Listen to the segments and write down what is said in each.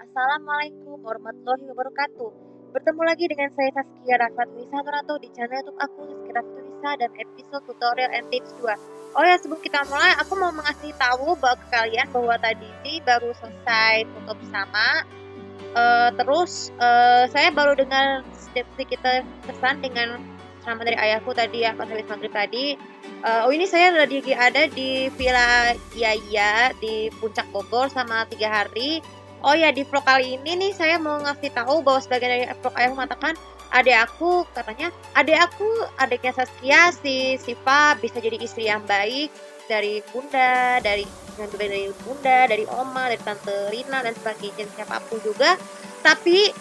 Assalamualaikum warahmatullahi wabarakatuh. Bertemu lagi dengan saya Saskia Raffatwisa Nurato di channel YouTube aku Saskia Raffatwisa dan episode tutorial and tips 2. Oh ya, sebelum kita mulai, aku mau mengasih tahu ke kalian bahwa tadi sih baru selesai foto bersama. Saya baru dengar sedikit kesan dengan ceramah dari ayahku tadi ya pas habis maghrib tadi. Ini saya ada di Villa Yaya di Puncak Bogor sama 3 hari. Oh ya, di vlog kali ini nih saya mau ngasih tahu bahwa sebagian dari vlog ayah mengatakan adiknya Saskia, si Siva bisa jadi istri yang baik dari bunda, dari bunda, dari oma, dari tante Rina dan sebagainya, siapapun juga. Tapi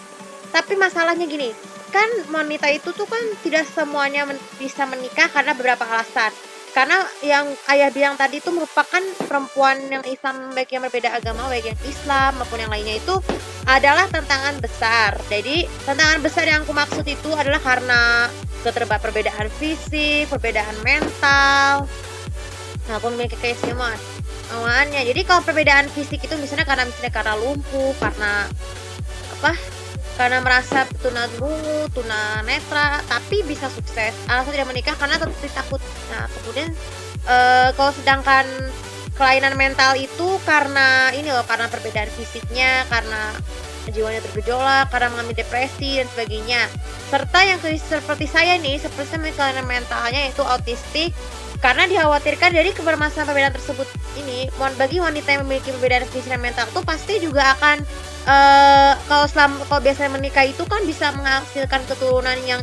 masalahnya gini, kan wanita itu tuh kan tidak semuanya bisa menikah karena beberapa alasan. Karena yang ayah bilang tadi itu merupakan perempuan yang Islam, baik yang berbeda agama, baik yang Islam maupun yang lainnya, itu adalah tantangan besar. Jadi tantangan besar yang aku maksud itu adalah karena perbedaan fisik, perbedaan mental, maupun memiliki keistimewaannya. Jadi kalau perbedaan fisik itu misalnya karena lumpuh, karena apa? Karena merasa tuna netra, tapi bisa sukses. Alasan tidak menikah karena takut. Nah, kemudian kalau sedangkan kelainan mental itu karena karena perbedaan fisiknya, karena jiwanya bergejolak, karena mengalami depresi dan sebagainya. Serta yang seperti saya nih, seperti kelainan mentalnya yaitu autistik, karena dikhawatirkan dari kebermasalahan perbedaan tersebut ini, bagi wanita yang memiliki perbedaan fisik dan mental itu pasti juga akan kalau biasanya menikah itu kan bisa menghasilkan keturunan yang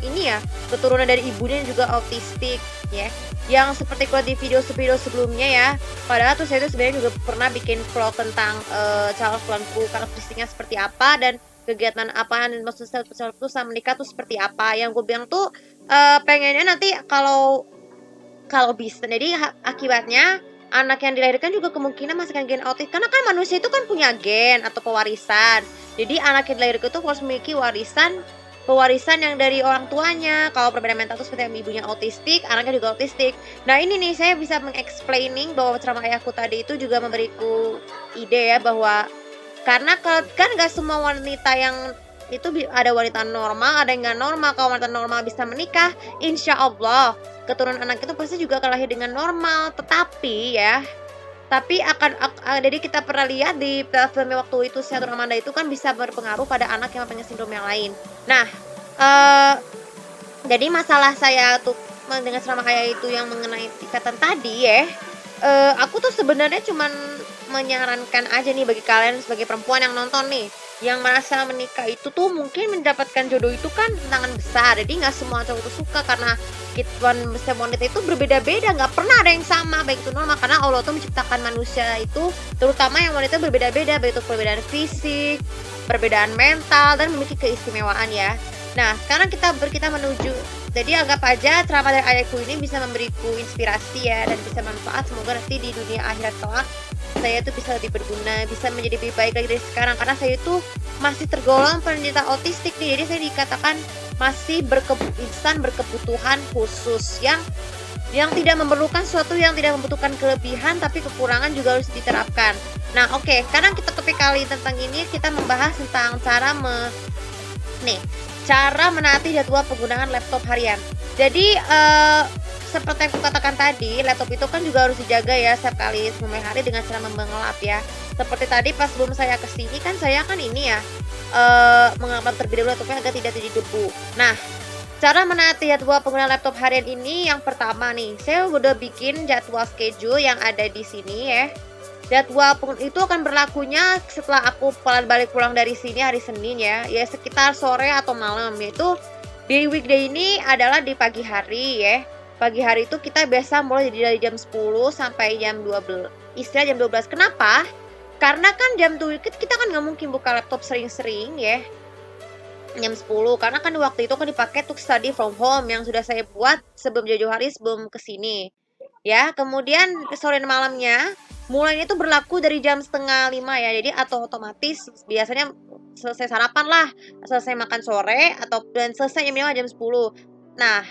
keturunan dari ibunya yang juga autistik ya. Yang seperti kalau di video sebelumnya ya. Padahal tuh saya tuh sebenarnya juga pernah bikin vlog tentang calon keluargaku, karakteristiknya seperti apa dan kegiatan apa, dan maksud saya tuh sama menikah tuh seperti apa. Yang gue bilang tuh pengennya nanti kalau bisa, jadi akibatnya anak yang dilahirkan juga kemungkinan masih gen autis, karena kan manusia itu kan punya gen atau pewarisan. Jadi anak yang dilahirkan itu harus memiliki pewarisan yang dari orang tuanya. Kalau perbedaan mental itu seperti ibunya autistik, anaknya juga autistik. Nah, ini nih saya bisa mengexplaining bahwa ceramah ayahku tadi itu juga memberiku ide ya, bahwa karena kan gak semua wanita yang itu ada wanita normal, ada yang nggak normal. Kalau wanita normal bisa menikah, insya Allah keturunan anak itu pasti juga akan lahir dengan normal. Jadi kita pernah lihat di film waktu itu Seatun Amanda itu kan bisa berpengaruh pada anak yang punya sindrom yang lain. Nah, jadi masalah saya tuh mendengar ceramah ayah itu yang mengenai ikatan tadi ya, aku tuh sebenarnya cuman menyarankan aja nih bagi kalian sebagai perempuan yang nonton nih, yang merasa menikah itu tuh mungkin mendapatkan jodoh itu kan tantangan besar. Jadi nggak semua cowok tuh suka, karena setiap wanita itu berbeda-beda, nggak pernah ada yang sama, baik itu normal, karena Allah tuh menciptakan manusia itu, terutama yang wanita berbeda-beda, baik itu perbedaan fisik, perbedaan mental, dan memiliki keistimewaan ya. Nah, sekarang kita menuju. Jadi anggap aja ceramah dari ayahku ini bisa memberiku inspirasi ya, dan bisa manfaat. Semoga nanti di dunia akhirat kelak saya tuh bisa lebih berguna, bisa menjadi lebih baik lagi dari sekarang, karena saya itu masih tergolong penderita autistik nih. Jadi saya dikatakan masih berkebutuhan khusus yang tidak memerlukan sesuatu, yang tidak membutuhkan kelebihan, tapi kekurangan juga harus diterapkan. Nah, oke, sekarang kita topik kali tentang ini, kita membahas tentang cara menaati jadwal penggunaan laptop harian. Jadi seperti yang aku katakan tadi, laptop itu kan juga harus dijaga ya setiap kali mulai hari dengan cara mengelap ya. Seperti tadi pas sebelum saya kesini kan saya kan mengelap terlebih dahulu laptopnya agar tidak jadi debu. Nah, cara menaati jadwal penggunaan laptop harian ini, yang pertama nih, saya udah bikin jadwal schedule yang ada di sini ya. Jadwal itu akan berlakunya setelah aku balik pulang dari sini hari Senin ya sekitar sore atau malam. Yaitu di weekday ini adalah di pagi hari ya. Pagi hari itu kita biasa mulai dari jam 10 sampai jam 12. Istirahat jam 12. Kenapa? Karena kan jam 7 kita kan nggak mungkin buka laptop sering-sering ya. Jam 10, karena kan waktu itu kan dipakai untuk study from home yang sudah saya buat sebelum jauh-jauh hari sebelum kesini. Ya, kemudian sore dan malamnya mulainya itu berlaku dari jam 4:30 ya. Jadi atau otomatis biasanya selesai sarapan lah, selesai makan sore dan selesai minimal jam 10. Nah,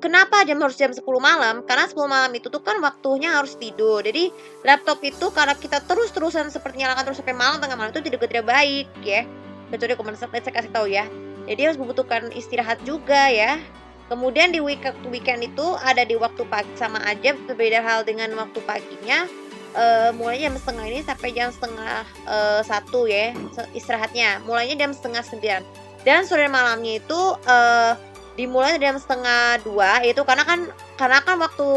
Kenapa harus jam 10 malam? Karena 10 malam itu tuh kan waktunya harus tidur. Jadi laptop itu karena kita terus-terusan seperti nyalakan terus sampai malam tengah malam itu tidak baik ya. Kecuali saya kasih tahu ya. Jadi harus membutuhkan istirahat juga ya. Kemudian di weekend itu ada di waktu pagi, sama aja berbeda hal dengan waktu paginya. Mulainya jam setengah ini sampai jam setengah 1 ya istirahatnya. Mulainya jam setengah 9. Dan sore malamnya itu dimulai dari jam setengah 2 itu karena kan waktu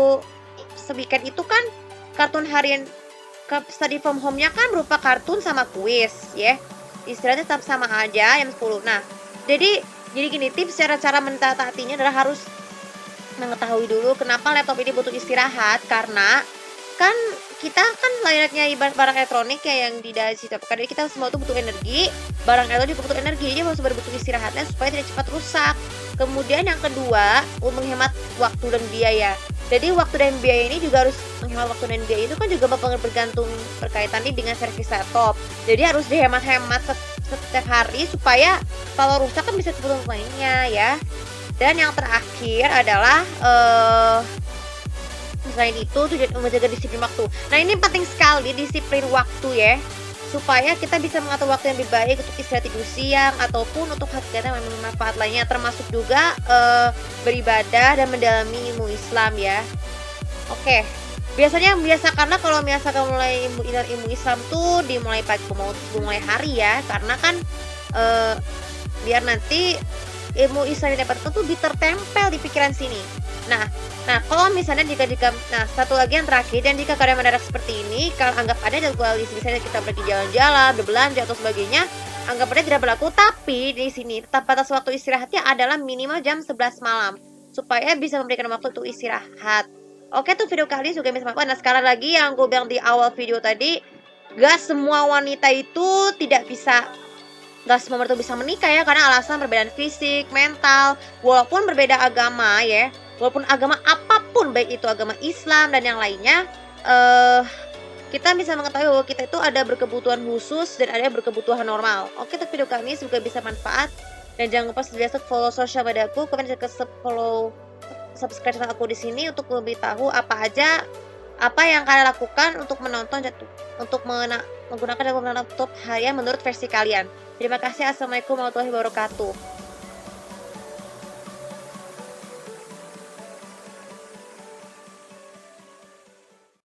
weekend itu kan kartun harian study from home-nya kan berupa kartun sama kuis ya. Istirahatnya tetap sama aja jam 10. Nah, jadi gini, tips cara mentataatinya adalah harus mengetahui dulu kenapa laptop ini butuh istirahat, karena kan kita kan layaknya ibarat barang elektronik ya yang tidak diciptakan. Jadi kita semua itu butuh energi, barang elektronik juga butuh energi, jadi harus butuh istirahatnya supaya tidak cepat rusak. Kemudian yang kedua, menghemat waktu dan biaya. Jadi waktu dan biaya ini juga harus menghemat waktu dan biaya itu kan juga bergantung berkaitan dengan servis laptop. Jadi harus dihemat-hemat setiap hari supaya kalau rusak kan bisa cepat lainnya ya. Dan yang terakhir adalah selain itu menjaga disiplin waktu. Nah, ini penting sekali disiplin waktu ya, supaya kita bisa mengatur waktu yang lebih baik untuk istirahat tidur siang ataupun untuk kegiatan yang bermanfaat lainnya, termasuk juga beribadah dan mendalami ilmu Islam ya. Oke. Biasakanlah kalau misalkan mulai ilmu Islam tuh dimulai pagi mulai hari ya, karena kan biar nanti ilmu Islam yang dapatkan tuh tertempel di pikiran sini. Nah, kalau misalnya jika satu lagi yang terakhir, dan jika keadaan mendadak seperti ini, kalau anggap ada jadwal misalnya kita pergi jalan-jalan, berbelanja atau sebagainya, anggap ada tidak berlaku. Tapi di sini tetap batas waktu istirahatnya adalah minimal jam 11 malam supaya bisa memberikan waktu untuk istirahat. Oke, tuh video kali juga bisa bermanfaat. Nah, sekali lagi yang gue bilang di awal video tadi, gak semua wanita itu gak semua wanita bisa menikah ya, karena alasan perbedaan fisik, mental, walaupun berbeda agama ya, walaupun agama apapun, baik itu agama Islam dan yang lainnya, kita bisa mengetahui bahwa kita itu ada berkebutuhan khusus dan ada berkebutuhan normal. Oke, untuk video kami semoga bisa manfaat, dan jangan lupa follow sosial media aku, kemudian juga subscribe channel aku di sini untuk lebih tahu apa yang kalian lakukan untuk menggunakan laptop harian menurut versi kalian. Terima kasih. Assalamualaikum warahmatullahi wabarakatuh.